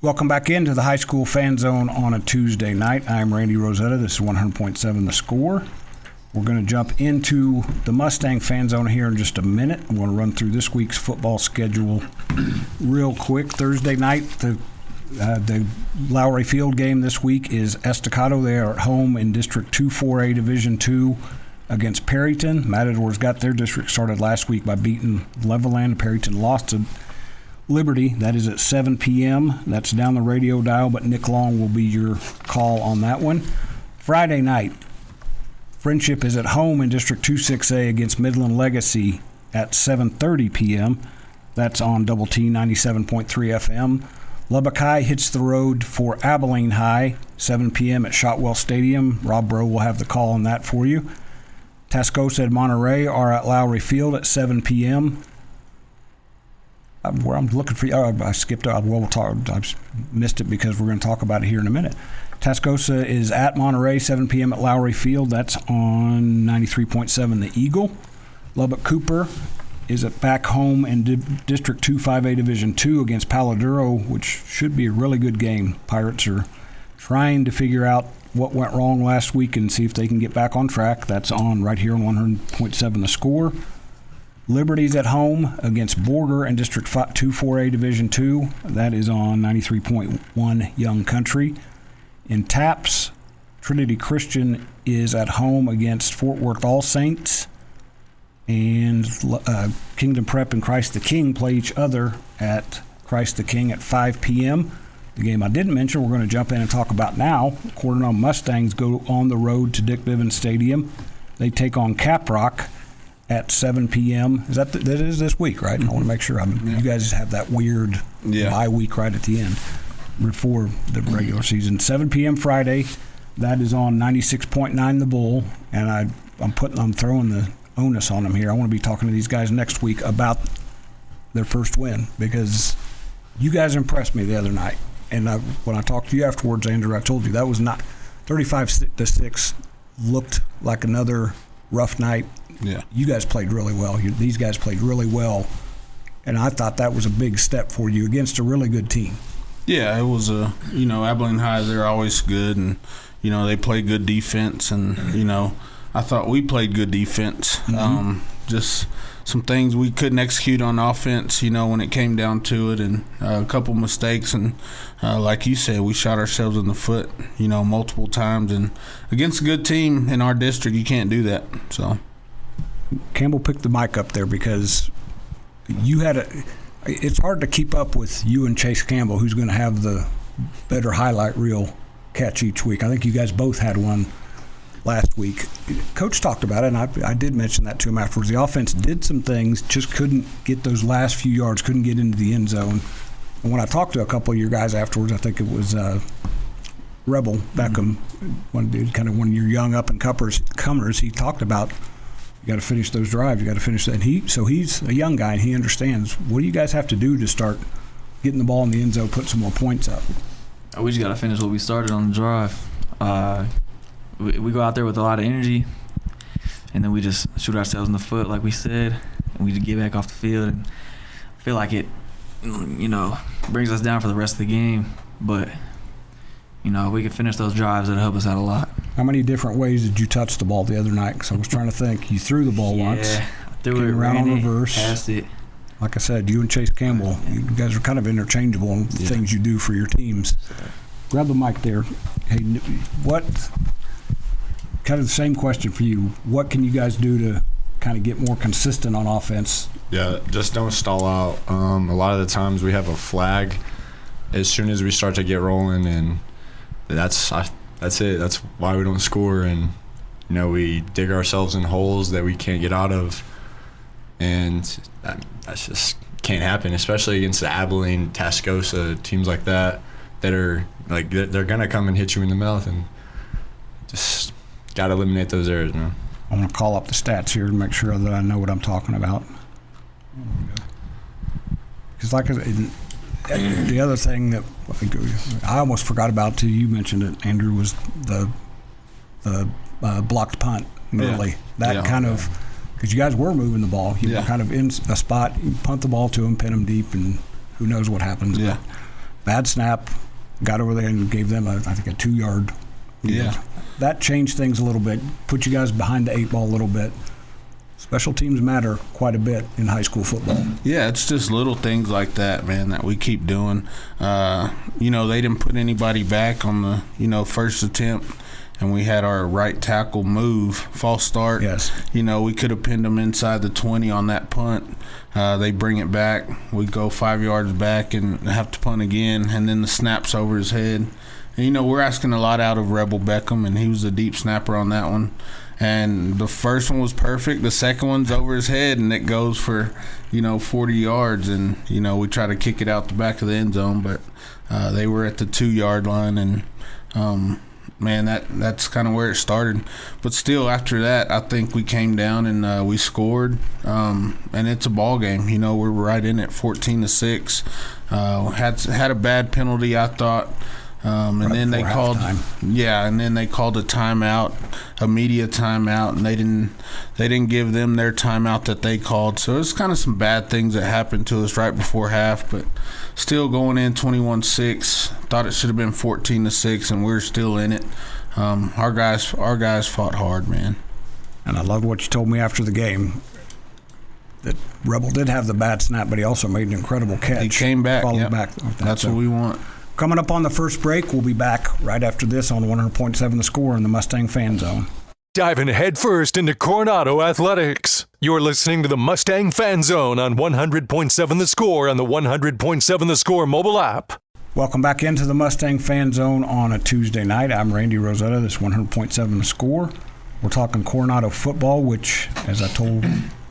Welcome back into the High School Fan Zone on a Tuesday night. I'm Randy Rosetta. This is 100.7 The Score. We're going to jump into the Mustang Fan Zone here in just a minute. I'm going to run through this week's football schedule real quick. Thursday night, the Lowry Field game this week is Estacado. They are at home in District 2 4A Division 2 against Perryton. Matadors got their district started last week by beating Levelland. Perryton lost to Liberty. That is at 7 p.m. That's down the radio dial, but Nick Long will be your call on that one. Friday night, Friendship is at home in District 2-6A against Midland Legacy at 7:30 p.m. That's on Double T 97.3 FM. Lubbock High hits the road for Abilene High, 7 p.m. at Shotwell Stadium. Rob Bro will have the call on that for you. Tascosa and Monterey are at Lowry Field at 7 p.m. Where I'm looking for you. I skipped out. Well, we'll talk. I missed it because we're going to talk about it here in a minute. Tascosa is at Monterey, 7 p.m. at Lowry Field. That's on 93.7 The Eagle. Lubbock Cooper is back home in District 2 5A Division 2 against Paladuro, which should be a really good game. Pirates are trying to figure out what went wrong last week and see if they can get back on track. That's on right here on 100.7 The Score. Liberty's at home against Borger in District 2 4A Division 2. That is on 93.1 Young Country. In TAPS, Trinity Christian is at home against Fort Worth All Saints. And Kingdom Prep and Christ the King play each other at Christ the King at 5 p.m. The game I didn't mention, we're going to jump in and talk about now. Coronado Mustangs go on the road to Dick Bivens Stadium. They take on Caprock at 7 p.m. That is this week, right? Mm-hmm. I want to make sure. You guys have that weird bye week right at the end before the regular season. 7 p.m. Friday. That is on 96.9 The Bull, and I'm throwing the onus on them here. I want to be talking to these guys next week about their first win because you guys impressed me the other night. And when I talked to you afterwards, Andrew, I told you that was not 35-6 looked like another rough night. Yeah, you guys played really well. These guys played really well, and I thought that was a big step for you against a really good team. Yeah, it was Abilene High. They're always good, and they play good defense, and I thought we played good defense. Mm-hmm. Just some things we couldn't execute on offense, when it came down to it, and a couple mistakes, and like you said, we shot ourselves in the foot, multiple times, and against a good team in our district, you can't do that. So. Campbell picked the mic up there because it's hard to keep up with you and Chase Campbell, who's going to have the better highlight reel catch each week. I think you guys both had one last week. Coach talked about it, and I did mention that to him afterwards. The offense did some things, just couldn't get those last few yards, couldn't get into the end zone. And when I talked to a couple of your guys afterwards, I think it was Rebel Beckham, one of your young up-and-comers, he talked about you got to finish those drives. You got to finish that. So he's a young guy, and he understands. What do you guys have to do to start getting the ball in the end zone, put some more points up? We just got to finish what we started on the drive. We go out there with a lot of energy, and then we just shoot ourselves in the foot, like we said, and we just get back off the field. And I feel like it, brings us down for the rest of the game. But, if we can finish those drives, it'll help us out a lot. How many different ways did you touch the ball the other night? Because I was trying to think. You threw the ball once. Yeah, threw it, around on reverse. Passed it. Like I said, you and Chase Campbell, you guys are kind of interchangeable in the things you do for your teams. Grab the mic there. Hey, what? Kind of the same question for you. What can you guys do to kind of get more consistent on offense? Yeah, just don't stall out. A lot of the times we have a flag as soon as we start to get rolling, and that's it. That's why we don't score, and we dig ourselves in holes that we can't get out of, and that's just can't happen, especially against the Abilene, Tascosa teams like that are like they're gonna come and hit you in the mouth, and just gotta eliminate those errors, man. I'm gonna call up the stats here to make sure that I know what I'm talking about. Because like the other thing that I almost forgot about too, you mentioned it, Andrew, was the blocked punt. Really, kind of, because you guys were moving the ball. You were kind of in a spot, you punt the ball to them, pin them deep, and who knows what happens. Yeah. bad snap, got over there and gave them, I think, a 2-yard. Yeah. That changed things a little bit, put you guys behind the 8 ball a little bit. Special teams matter quite a bit in high school football. Yeah, it's just little things like that, man, that we keep doing. They didn't put anybody back on the, first attempt, and we had our right tackle move, false start. Yes. We could have pinned them inside the 20 on that punt. They bring it back. We go 5 yards back and have to punt again, and then the snap's over his head. And, we're asking a lot out of Rebel Beckham, and he was a deep snapper on that one. And the first one was perfect. The second one's over his head, and it goes for, 40 yards. And, we try to kick it out the back of the end zone, but they were at the 2-yard line. And, man, that's kind of where it started. But still, after that, I think we came down and we scored. And it's a ball game. We're right in it, 14-6. Had a bad penalty, I thought. And then they called, and then they called a timeout, a media timeout, and they didn't give them their timeout that they called. So it's kind of some bad things that happened to us right before half, but still going in 21-6. Thought it should have been 14-6, and we're still in it. Our guys fought hard, man. And I loved what you told me after the game. That Rebel did have the bad snap, but he also made an incredible catch. He came back. Followed Yep. back. That's what we want. Coming up on the first break, we'll be back right after this on 100.7 The Score in the Mustang Fan Zone. Diving headfirst into Coronado athletics. You're listening to the Mustang Fan Zone on 100.7 The Score on the 100.7 The Score mobile app. Welcome back into the Mustang Fan Zone on a Tuesday night. I'm Randy Rosetta. This is 100.7 The Score. We're talking Coronado football, which, as I told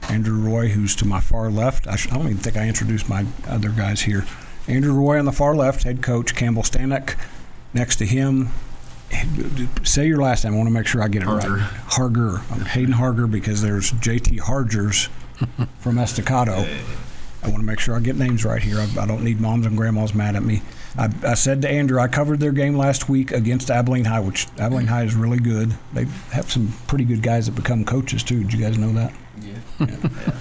Andrew Roy, who's to my far left, I don't even think I introduced my other guys here. Andrew Roy on the far left, head coach Campbell Stanek. Next to him, say your last name. I want to make sure I get it right. Harger. I'm Hayden Harger because there's JT Hargers from Estacado. I want to make sure I get names right here. I don't need moms and grandmas mad at me. I said to Andrew, I covered their game last week against Abilene High, which Abilene High is really good. They have some pretty good guys that become coaches, too. Did you guys know that? Yeah.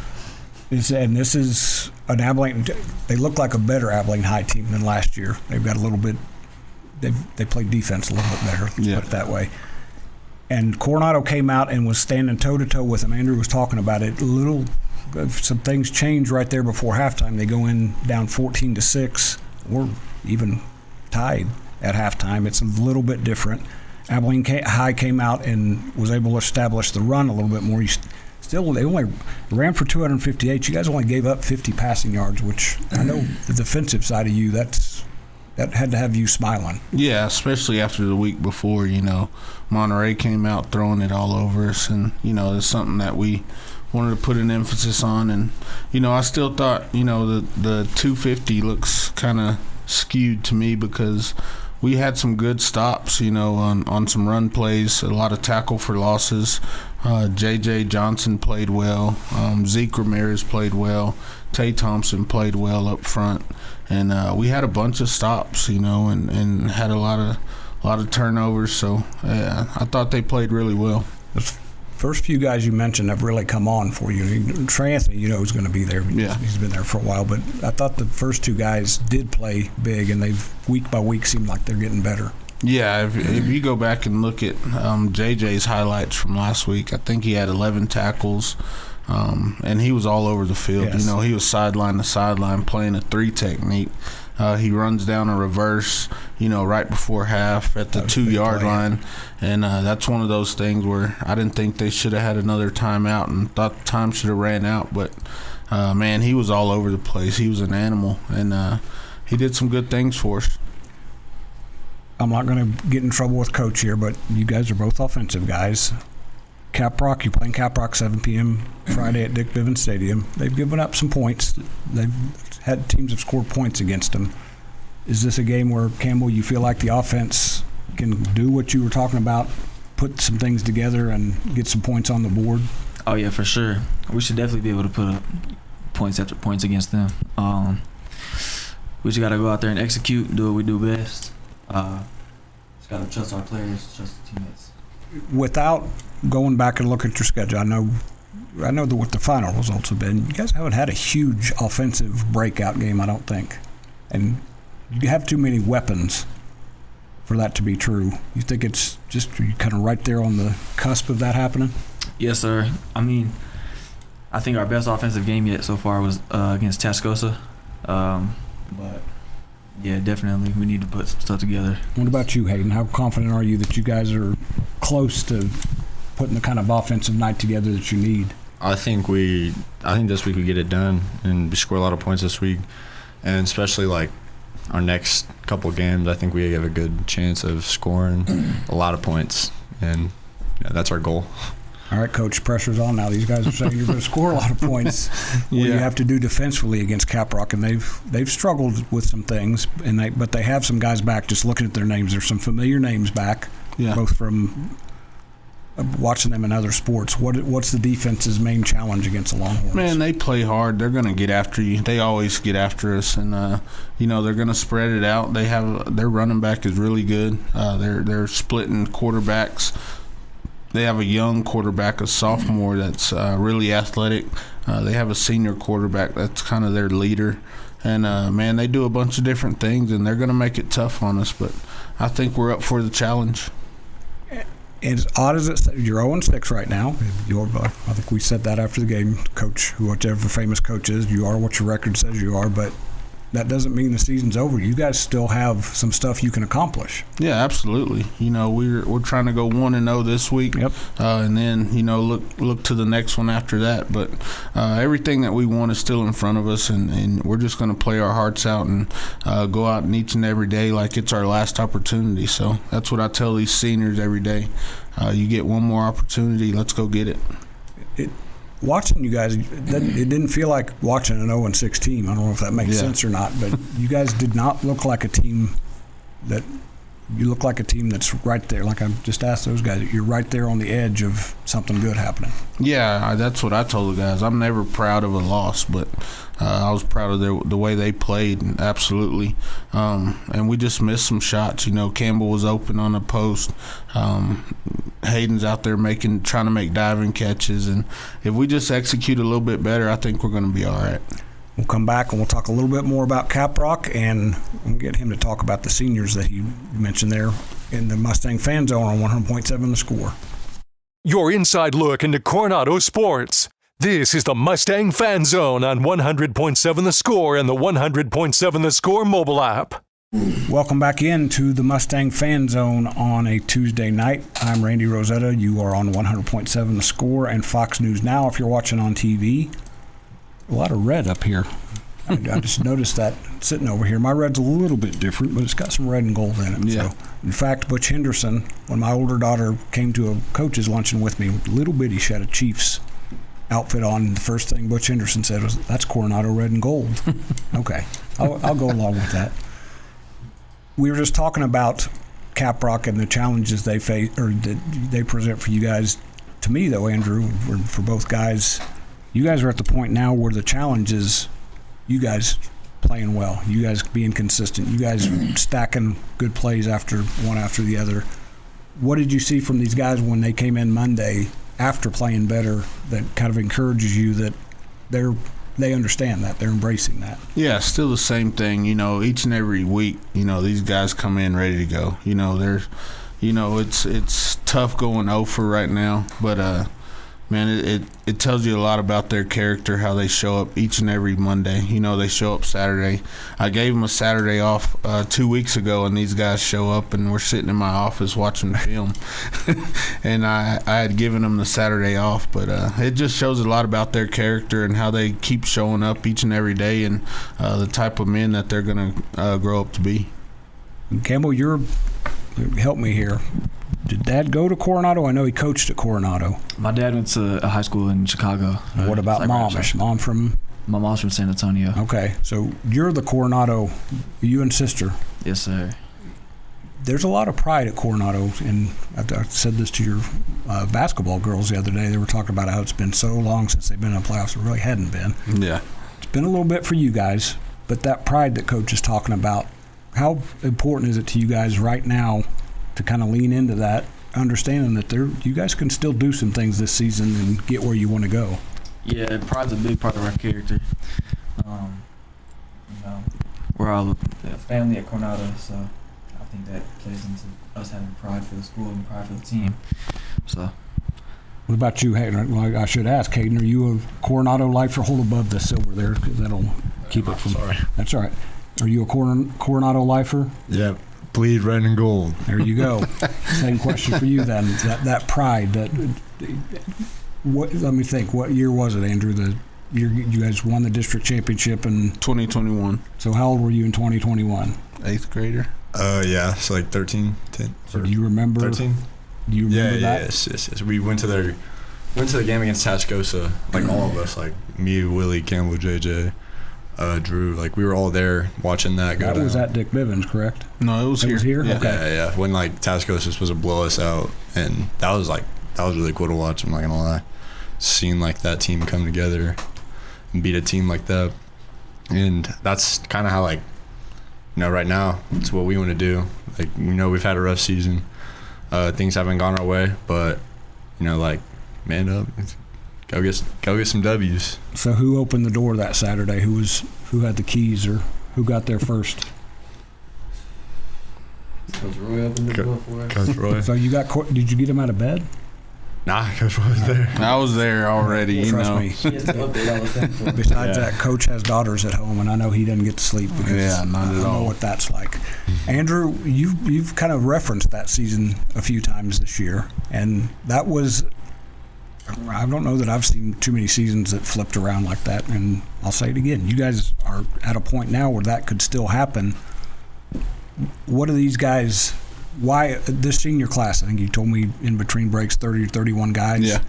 And this is an Abilene. They look like a better Abilene High team than last year. They've got a little bit. They played defense a little bit better. Let's put it that way. And Coronado came out and was standing toe to toe with them. Andrew was talking about it. Some things changed right there before halftime. They go in down 14-6, or even tied at halftime. It's a little bit different. Abilene High came out and was able to establish the run a little bit more. They only ran for 258. You guys only gave up 50 passing yards, which I know the defensive side of you, that had to have you smiling. Yeah, especially after the week before, Monterey came out throwing it all over us, and, it's something that we wanted to put an emphasis on. And, I still thought, the 250 looks kind of skewed to me because we had some good stops, on some run plays, a lot of tackle for losses. J.J. Johnson played well. Zeke Ramirez played well. Tay Thompson played well up front. And we had a bunch of stops, and had a lot of turnovers. So I thought they played really well. The first few guys you mentioned have really come on for you. Trey Anthony, is going to be there. Yeah. He's been there for a while. But I thought the first two guys did play big, and they've week by week seemed like they're getting better. Yeah, if you go back and look at JJ's highlights from last week, I think he had 11 tackles, and he was all over the field. Yes. He was sideline to sideline playing a 3 technique. He runs down a reverse, right before half at the 2-yard line, and that's one of those things where I didn't think they should have had another timeout and thought the time should have ran out, but man, he was all over the place. He was an animal, and he did some good things for us. I'm not going to get in trouble with Coach here, but you guys are both offensive guys. Caprock, you're playing Caprock 7 p.m. Friday at Dick Bivens Stadium. They've given up some points. They've had teams have scored points against them. Is this a game where, Campbell, you feel like the offense can do what you were talking about, put some things together and get some points on the board? Oh, yeah, for sure. We should definitely be able to put up points after points against them. We just got to go out there and execute, do what we do best. Just got to trust our players, trust the teammates. Without going back and look at your schedule, I know what the final results have been. You guys haven't had a huge offensive breakout game, I don't think. And you have too many weapons for that to be true? You think it's just you kind of right there on the cusp of that happening? Yes, sir. I mean, I think our best offensive game yet so far was against Tascosa. But, yeah, definitely we need to put some stuff together. What about you, Hayden? How confident are you that you guys are close to putting the kind of offensive night together that you need? I think this week we get it done and we score a lot of points this week, and especially like our next couple games, I think we have a good chance of scoring a lot of points, and that's our goal. All right, Coach, pressure's on now. These guys are saying you're going to score a lot of points. What do you have to do defensively against Caprock? And they've struggled with some things, but they have some guys back. Just looking at their names, there's some familiar names back, both from watching them in other sports. What's the defense's main challenge against the Longhorns? Man, they play hard. They're going to get after you. They always get after us, and they're going to spread it out. Their running back is really good. They're splitting quarterbacks. They have a young quarterback, a sophomore that's really athletic. They have a senior quarterback that's kind of their leader. And, man, they do a bunch of different things, and they're going to make it tough on us. But I think we're up for the challenge. As odd as it's, you're 0-6 right now. I think we said that after the game, Coach, whichever famous coach is, you are what your record says you are, but that doesn't mean the season's over. You guys still have some stuff you can accomplish. Yeah, absolutely. We're trying to go 1-0 this week, and then look to the next one after that. But everything that we want is still in front of us, and we're just going to play our hearts out and go out and each and every day like it's our last opportunity. So that's what I tell these seniors every day. You get one more opportunity. Let's go get it. Watching you guys, it didn't feel like watching an 0-6 team. I don't know if that makes sense or not, but you guys did not look like a team that you look like a team that's right there. Like I just asked those guys, you're right there on the edge of something good happening. Yeah, that's what I told the guys. I'm never proud of a loss, but I was proud of the way they played, absolutely. And we just missed some shots. Campbell was open on the post. Hayden's out there trying to make diving catches. And if we just execute a little bit better, I think we're going to be all right. We'll come back and we'll talk a little bit more about Caprock, and we'll get him to talk about the seniors that he mentioned there in the Mustang Fan Zone on 100.7 The Score. Your inside look into Coronado sports. This is the Mustang Fan Zone on 100.7 The Score and the 100.7 The Score mobile app. Welcome back into the Mustang Fan Zone on a Tuesday night. I'm Randy Rosetta. You are on 100.7 The Score and Fox News Now if you're watching on TV. A lot of red up here. I just noticed that sitting over here. My red's a little bit different, but it's got some red and gold in it. Yeah. So, in fact, Butch Henderson, when my older daughter came to a coach's luncheon with me, little bitty, she had a Chiefs outfit on. The first thing Butch Henderson said was, "That's Coronado red and gold." Okay, I'll go along with that. We were just talking about Caprock and the challenges they face or that they present for you guys. To me, though, Andrew, for both guys, you guys are at the point now where the challenge is you guys playing well, you guys being consistent, you guys stacking good plays after the other. What did you see from these guys when they came in Monday after playing better that kind of encourages you that they understand that, they're embracing that? Yeah, still the same thing. Each and every week, these guys come in ready to go. It's tough going 0 for right now, but man, it tells you a lot about their character, how they show up each and every Monday. They show up Saturday. I gave them a Saturday off 2 weeks ago, and these guys show up, and we're sitting in my office watching film. And I had given them the Saturday off, but it just shows a lot about their character and how they keep showing up each and every day and the type of men that they're going to grow up to be. Campbell, help me here. Did Dad go to Coronado? I know he coached at Coronado. My dad went to a high school in Chicago. What about Mom? Is Mom from? My mom's from San Antonio. Okay, so you're the Coronado, you and sister. Yes, sir. There's a lot of pride at Coronado, and I said this to your basketball girls the other day. They were talking about how it's been so long since they've been in the playoffs. It really hadn't been. Yeah. It's been a little bit for you guys, but that pride that Coach is talking about, how important is it to you guys right now to kind of lean into that, understanding that you guys can still do some things this season and get where you want to go? Yeah, pride's a big part of our character. we're all a family at Coronado, so I think that plays into us having pride for the school and pride for the team. So. What about you, Hayden? Well, I should ask, Hayden, are you a Coronado lifer? Hold above the silver there, because that'll keep it from. Sorry. That's all right. Are you a Coronado lifer? Yep. Bleed red and gold. There you go. Same question for you then. That pride. Let me think. What year was it, Andrew? The year you guys won the district championship in 2021. So how old were you in 2021? 8th grader. Yeah, so like 13, 10. So do you remember? 13. Do you remember that? Yes. We went to the game against Tascosa, like all of us, like me, Willie, Campbell, JJ, Drew, like we were all there watching that go down. That was at Dick Bivens, correct? No, it was here. Was here? Yeah. Okay. Yeah. When like Tascosa was supposed to blow us out, and that was really cool to watch. I'm not gonna lie, seeing like that team come together and beat a team like that, and that's kind of how like, right now it's what we want to do. Like we've had a rough season. Things haven't gone our way, but like, man up, go get some W's. So who opened the door that Saturday? Who had the keys, or who got there first? Coach Roy opened the door for us. Coach Roy. So did you get him out of bed? Nah, Coach Roy was there. I was there already. Trust me. Besides that, Coach has daughters at home, and I know he doesn't get to sleep because not at I know all. what that's like. Andrew, you've kind of referenced that season a few times this year, and that was. I don't know that I've seen too many seasons that flipped around like that, and I'll say it again. You guys are at a point now where that could still happen. What are these guys? Why this senior class? I think you told me in between breaks, 30 or 31 guys. Yeah.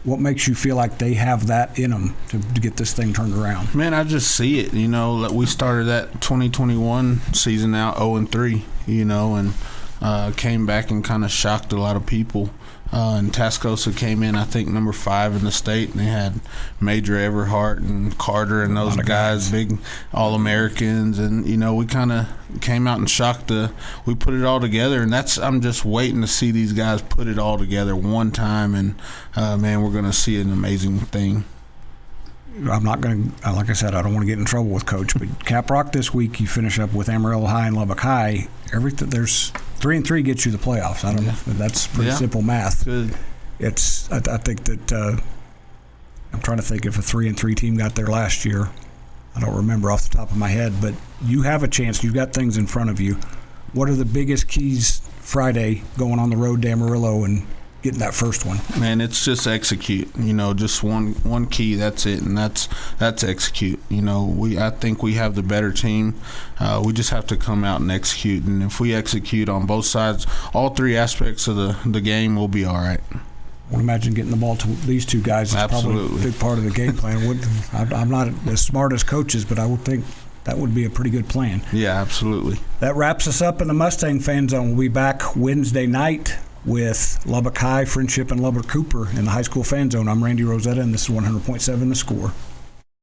What makes you feel like they have that in them to get this thing turned around? Man, I just see it. We started that 2021 season out 0-3. And came back and kind of shocked a lot of people. And Tascosa came in, I think, number 5 in the state, and they had Major Everhart and Carter and those guys, big All-Americans, and we kind of came out and shocked we put it all together, and I'm just waiting to see these guys put it all together one time, and man, we're going to see an amazing thing. I'm not going to, like I said, I don't want to get in trouble with Coach, but Caprock this week, you finish up with Amarillo High and Lubbock High. There's 3-3 gets you the playoffs. I don't know. That's pretty simple math. Good. I think that I'm trying to think if a 3-3 team got there last year. I don't remember off the top of my head, but you have a chance. You've got things in front of you. What are the biggest keys Friday going on the road to Amarillo and getting that first one? Man, it's just execute. Just one key. That's it, and that's execute. I think we have the better team. We just have to come out and execute. And if we execute on both sides, all 3 aspects of the game, we'll be all right. I would imagine getting the ball to these 2 guys is probably a big part of the game plan. I'm not as smart as coaches, but I would think that would be a pretty good plan. Yeah, absolutely. That wraps us up in the Mustang Fan Zone. We'll be back Wednesday night with Lubbock High, Friendship, and Lubbock Cooper in the high school fan zone. I'm Randy Rosetta, and this is 100.7 The Score.